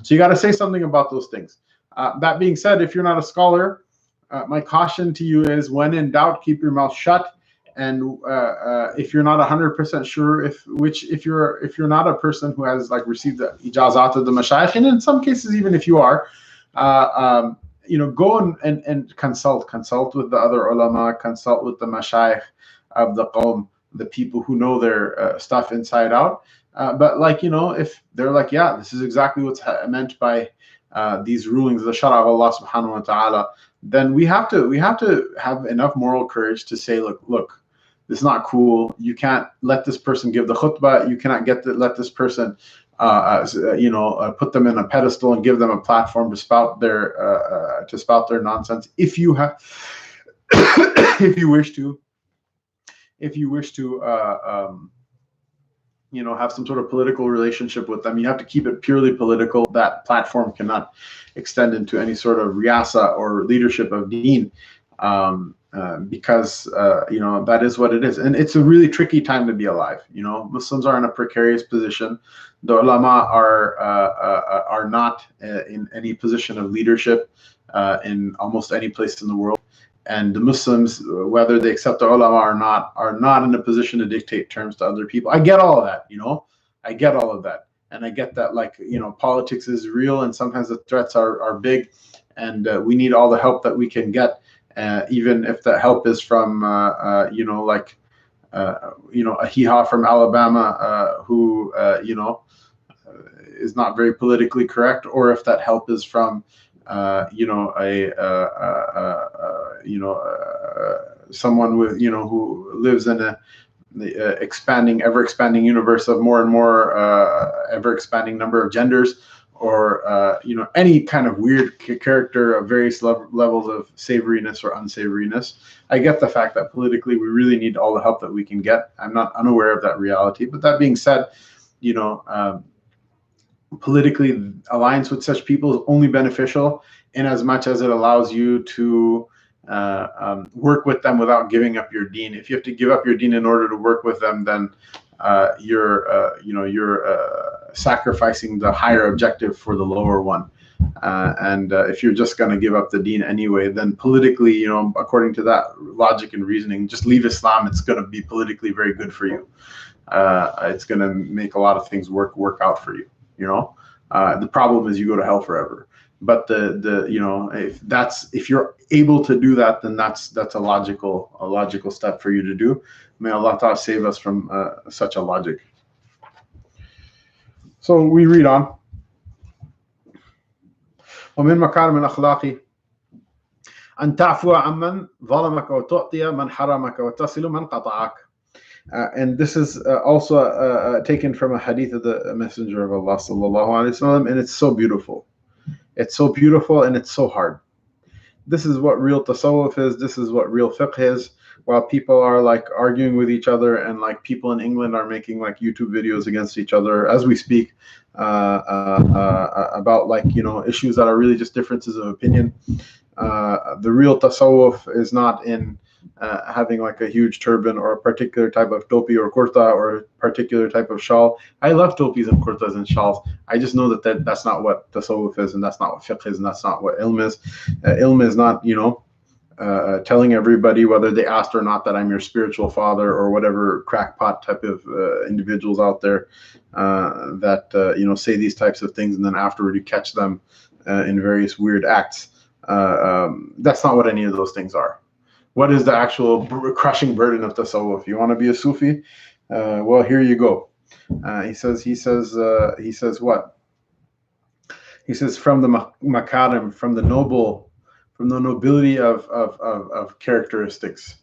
So you got to say something about those things. That being said, if you're not a scholar, my caution to you is, when in doubt, keep your mouth shut. And if you're not 100% sure, if you're not a person who has received the ijazat of the mashayikh, and in some cases even if you are, go and consult with the other ulama, consult with the mashayikh of the qawm, the people who know their stuff inside out. But like, if they're like, yeah, this is exactly what's meant by these rulings, the shara of Allah subhanahu wa ta'ala, then we have to have enough moral courage to say, look, this is not cool. You can't let this person give the khutbah. You cannot let this person put them in a pedestal and give them a platform to spout their nonsense. If you have, if you wish to, have some sort of political relationship with them, you have to keep it purely political. That platform cannot extend into any sort of riyasa or leadership of deen, because that is what it is, and it's a really tricky time to be alive. Muslims are in a precarious position. The ulama are not in any position of leadership in almost any place in the world. And the Muslims, whether they accept the ulama or not, are not in a position to dictate terms to other people. I get all of that, I get all of that. And I get that, politics is real, and sometimes the threats are big, and we need all the help that we can get, even if that help is from, a hee-haw from Alabama who, is not very politically correct, or if that help is from someone with who lives in a ever expanding universe of more and more ever expanding number of genders, or any kind of weird character of various levels of savoriness or unsavoriness. I get the fact that politically we really need all the help that we can get. I'm not unaware of that reality, but that being said, politically, alliance with such people is only beneficial in as much as it allows you to work with them without giving up your deen. If you have to give up your deen in order to work with them, then you're sacrificing the higher objective for the lower one. And if you're just going to give up the deen anyway, then politically, according to that logic and reasoning, just leave Islam. It's going to be politically very good for you. It's going to make a lot of things work out for you. The problem is you go to hell forever. But if you're able to do that, then that's a logical step for you to do. May Allah Ta'ala save us from such a logic. So we read on. ومن مكارم الأخلاق أن تعفو عمن ظلمك وتعطي من حرمك وتصل من قطعك. And this is also taken from a hadith of the Messenger of Allah sallallahu alaihi wasallam, and it's so beautiful. It's so beautiful, and it's so hard. This is what real tasawwuf is. This is what real fiqh is. While people are arguing with each other, and people in England are making YouTube videos against each other as we speak, about issues that are really just differences of opinion. The real tasawwuf is not in having a huge turban or a particular type of topi or kurta or a particular type of shawl. I love topis and kurtas and shawls. I just know that's not what tasawwuf is, and that's not what fiqh is, and that's not what ilm is. Ilm is not telling everybody, whether they asked or not, that I'm your spiritual father, or whatever crackpot type of individuals out there that say these types of things, and then afterward you catch them in various weird acts. That's not what any of those things are. What is the actual crushing burden of tasawwuf? You want to be a Sufi? Well, here you go. He says what? He says from the makarim, from the nobility of characteristics,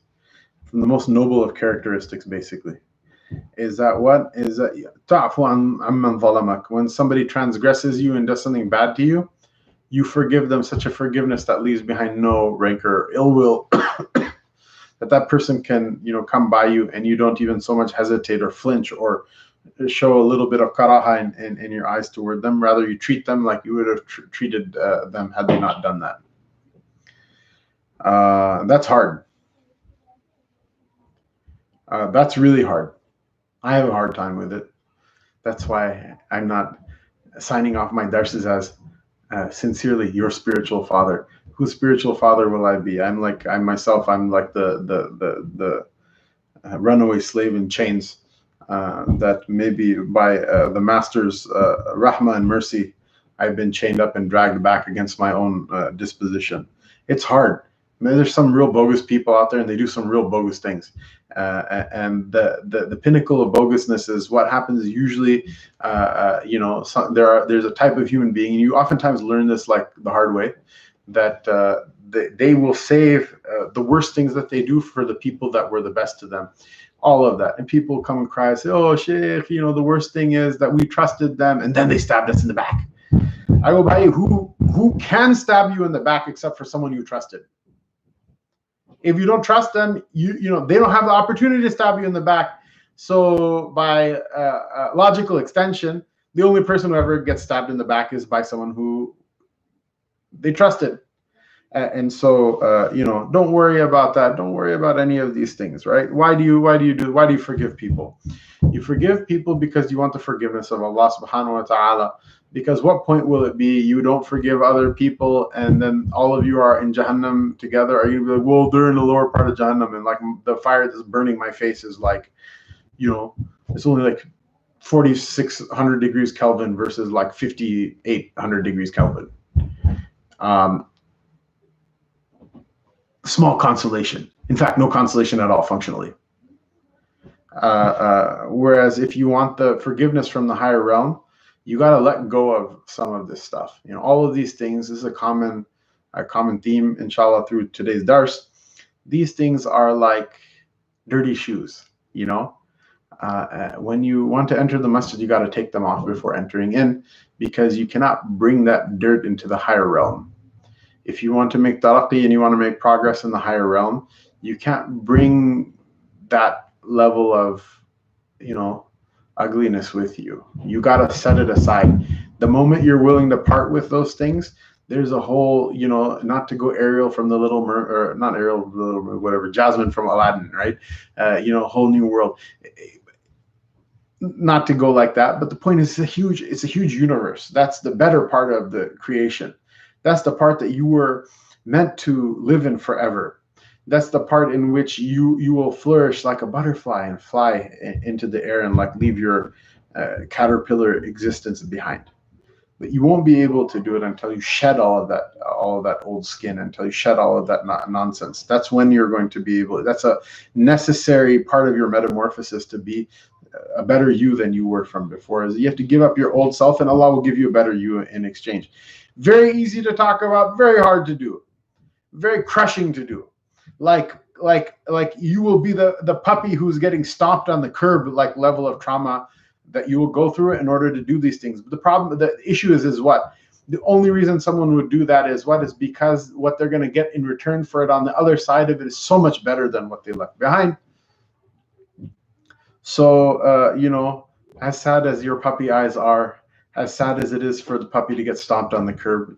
from the most noble of characteristics, basically. Is that what? Is that ta'fu amman zalamak? When somebody transgresses you and does something bad to you, you forgive them such a forgiveness that leaves behind no rancor, ill will, that person can, come by you, and you don't even so much hesitate or flinch or show a little bit of karaha in your eyes toward them. Rather, you treat them like you would have treated them had they not done that. That's hard. That's really hard. I have a hard time with it. That's why I'm not signing off my darses as sincerely your spiritual father. Whose spiritual father will I be? I'm myself. I'm like the runaway slave in chains, that maybe by the master's rahmah and mercy, I've been chained up and dragged back against my own disposition. It's hard. There's some real bogus people out there, and they do some real bogus things. And the pinnacle of bogusness is what happens usually. There's a type of human being, and you oftentimes learn this like the hard way, that they will save the worst things that they do for the people that were the best to them. All of that. And people come and cry and say, oh, Sheikh, the worst thing is that we trusted them and then they stabbed us in the back. I go, by who can stab you in the back except for someone you trusted? If you don't trust them, they don't have the opportunity to stab you in the back. So by logical extension, the only person who ever gets stabbed in the back is by someone who they trusted. And so, don't worry about that. Don't worry about any of these things, right? Why do you forgive people? You forgive people because you want the forgiveness of Allah subhanahu wa ta'ala. Because what point will it be you don't forgive other people and then all of you are in Jahannam together? Are you going to be like, well, they're in the lower part of Jahannam and like the fire that's burning my face is like, it's only like 4,600 degrees Kelvin versus like 5,800 degrees Kelvin. Small consolation. In fact, no consolation at all functionally. Whereas if you want the forgiveness from the higher realm, you got to let go of some of this stuff. All of these things, this is a common theme, inshallah, through today's dars. These things are like dirty shoes, when you want to enter the masjid, you got to take them off before entering in, because you cannot bring that dirt into the higher realm. If you want to make taraqi and you want to make progress in the higher realm, you can't bring that level of, ugliness with you. You got to set it aside. The moment you're willing to part with those things, there's a whole, not to go Ariel from the Little Mermaid, or not Ariel, whatever, Jasmine from Aladdin, right? Whole new world. Not to go like that, but the point is it's a huge universe. That's the better part of the creation. That's the part that you were meant to live in forever. That's the part in which you will flourish like a butterfly and fly into the air and like leave your caterpillar existence behind. But you won't be able to do it until you shed all of that old skin, until you shed all of that nonsense. That's when you're going to be able. That's a necessary part of your metamorphosis to be a better you than you were from before. Is you have to give up your old self, and Allah will give you a better you in exchange. Very easy to talk about, very hard to do, very crushing to do. Like you will be the puppy who's getting stomped on the curb, like level of trauma that you will go through in order to do these things. But the issue is what? The only reason someone would do that is what? Is because what they're going to get in return for it on the other side of it is so much better than what they left behind. So, as sad as your puppy eyes are, as sad as it is for the puppy to get stomped on the curb,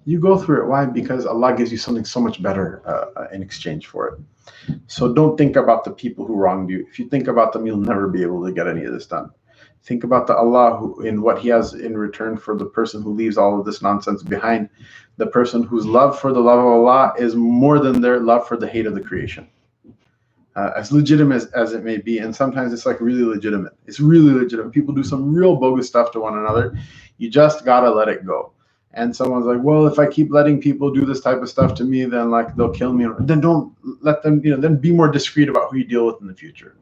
you go through it. Why? Because Allah gives you something so much better in exchange for it. So don't think about the people who wronged you. If you think about them, you'll never be able to get any of this done. Think about the Allah in what He has in return for the person who leaves all of this nonsense behind. The person whose love for the love of Allah is more than their love for the hate of the creation. As legitimate as it may be, and sometimes it's like really legitimate. It's really legitimate. People do some real bogus stuff to one another. You just gotta let it go. And someone's like, well, if I keep letting people do this type of stuff to me, then like they'll kill me. Then don't let them, then be more discreet about who you deal with in the future.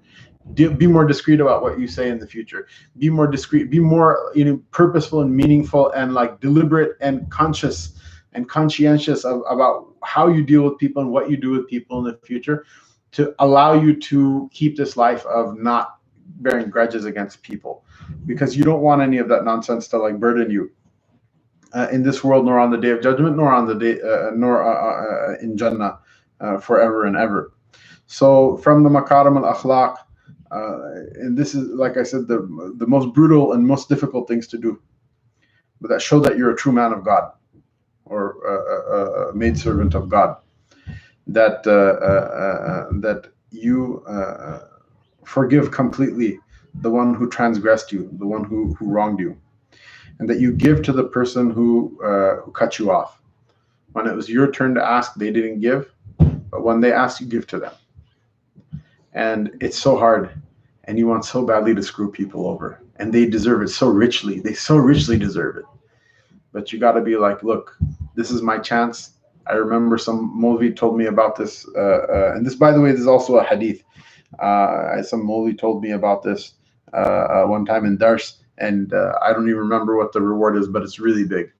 Be more discreet about what you say in the future. Be more discreet. Be more, purposeful and meaningful and like deliberate and conscious and conscientious about how you deal with people and what you do with people in the future, to allow you to keep this life of not bearing grudges against people, because you don't want any of that nonsense to like burden you in this world, nor on the day of judgment, nor on the day, nor in Jannah forever and ever. So from the makarim al-akhlaq, and this is, like I said, the most brutal and most difficult things to do, but that show that you're a true man of God or a maidservant of God. That you forgive completely the one who transgressed you, the one who wronged you, and that you give to the person who cut you off. When it was your turn to ask, they didn't give, but when they asked, you give to them. And it's so hard, and you want so badly to screw people over, and they deserve it so richly. They so richly deserve it. But you got to be like, look, this is my chance. I remember some Maulvi told me about this, and this, by the way, this is also a hadith. Some Maulvi told me about this one time in Dars, and I don't even remember what the reward is, but it's really big.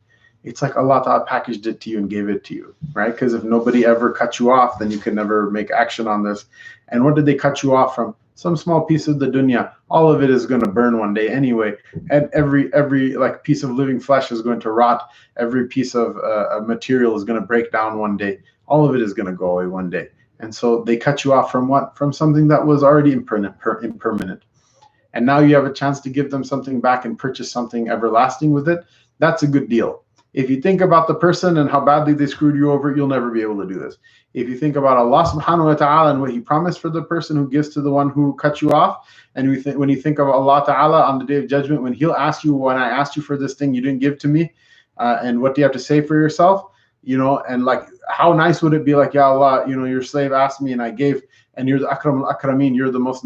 It's like Allah Ta'ala packaged it to you and gave it to you, right? Because if nobody ever cut you off, then you can never make action on this. And what did they cut you off from? Some small piece of the dunya. All of it is going to burn one day anyway. And every like piece of living flesh is going to rot. Every piece of material is going to break down one day. All of it is going to go away one day. And so they cut you off from what? From something that was already impermanent. And now you have a chance to give them something back and purchase something everlasting with it. That's a good deal. If you think about the person and how badly they screwed you over, you'll never be able to do this. If you think about Allah subhanahu wa ta'ala and what He promised for the person who gives to the one who cut you off, and when you think of Allah ta'ala on the Day of Judgment, when He'll ask you, when I asked you for this thing, you didn't give to me, and what do you have to say for yourself? And like, how nice would it be like, Ya Allah, your slave asked me and I gave, and you're the Akram al-Akrameen, you're the most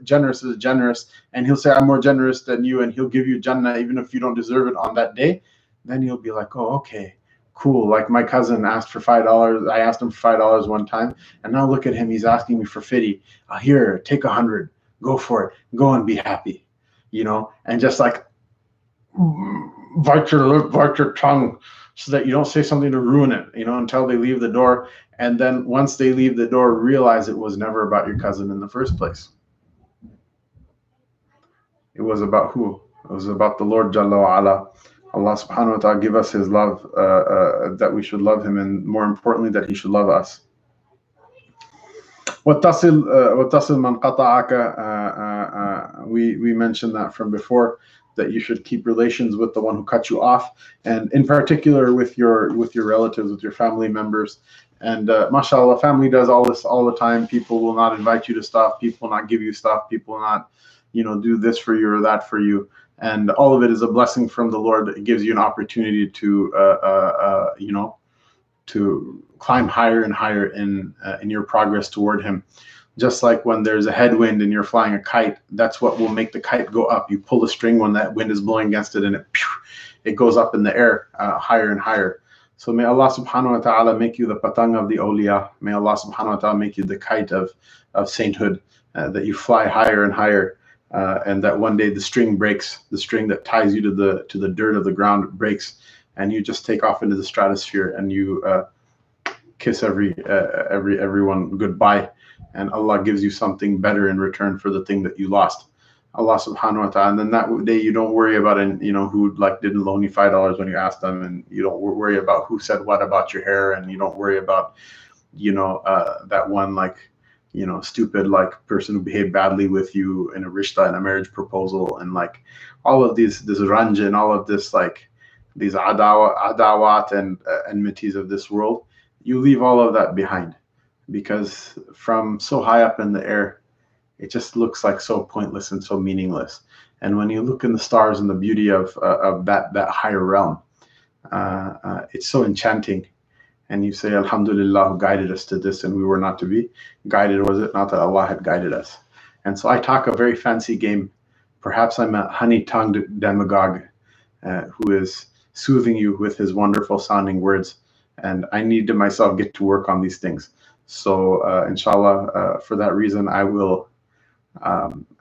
generous of the generous, and He'll say, I'm more generous than you, and He'll give you Jannah even if you don't deserve it on that day. Then you'll be like, oh, okay, cool. Like my cousin asked for $5. I asked him for $5 one time, and now look at him. He's asking me for 50. Here, take 100. Go for it. Go and be happy. And just like bite your lip, bite your tongue, so that you don't say something to ruin it, until they leave the door. And then once they leave the door, realize it was never about your cousin in the first place. It was about who? It was about the Lord Jalla wa Ala. Allah subhanahu wa ta'ala give us His love, that we should love Him, and more importantly, that He should love us. وَتَصِلْ مَنْ قَطَعَكَ. We mentioned that from before, that you should keep relations with the one who cut you off, and in particular with your relatives, with your family members. And mashallah, family does all this all the time. People will not invite you to stuff. People will not give you stuff. People will not, do this for you or that for you. And all of it is a blessing from the Lord. It gives you an opportunity to, to climb higher and higher in your progress toward Him. Just like when there's a headwind and you're flying a kite, that's what will make the kite go up. You pull the string when that wind is blowing against it, and it goes up in the air higher and higher. So may Allah subhanahu wa ta'ala make you the patang of the awliya. May Allah subhanahu wa ta'ala make you the kite of sainthood, that you fly higher and higher. And that one day the string breaks, the string that ties you to the dirt of the ground breaks, and you just take off into the stratosphere, and you kiss everyone goodbye, and Allah gives you something better in return for the thing that you lost. Allah subhanahu wa ta'ala. And then that day you don't worry about who like didn't loan you $5 when you asked them, and you don't worry about who said what about your hair, and you don't worry about that one like stupid like person who behaved badly with you in a rishta, in a marriage proposal, and like all of this ranj and all of this like these adawat and enmities of this world. You leave all of that behind, because from so high up in the air, it just looks like so pointless and so meaningless. And when you look in the stars and the beauty of that higher realm, it's so enchanting. And you say, Alhamdulillah, who guided us to this, and we were not to be guided. Was it not that Allah had guided us? And so I talk a very fancy game. Perhaps I'm a honey-tongued demagogue who is soothing you with his wonderful sounding words. And I need to myself get to work on these things. So inshallah, for that reason, I will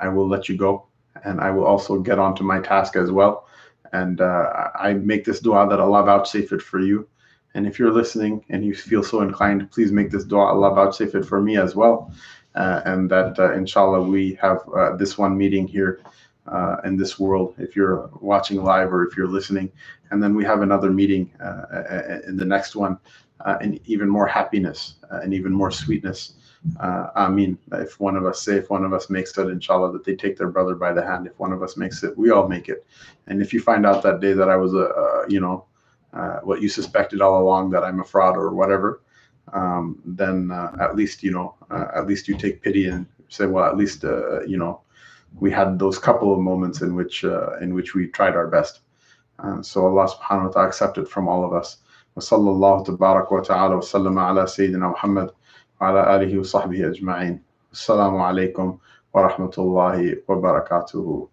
let you go, and I will also get on to my task as well. And I make this dua that Allah vouchsafe it for you. And if you're listening and you feel so inclined, please make this dua, Allah vouchsafe it for me as well. And that inshallah we have this one meeting here in this world, if you're watching live or if you're listening. And then we have another meeting in the next one, and even more happiness and even more sweetness. Ameen. If one of us makes it, inshallah, that they take their brother by the hand. If one of us makes it, we all make it. And if you find out that day that I was what you suspected all along, that I'm a fraud or whatever, then at least you take pity and say, well, at least we had those couple of moments in which we tried our best. So Allah subhanahu wa ta'ala accept it from all of us. Wa sallallahu tabarak wa ta'ala wa sallama ala Sayyidina Muhammad wa ala alihi wa sahbihi ajma'in. Assalamu alaikum wa rahmatullahi wa barakatuhu.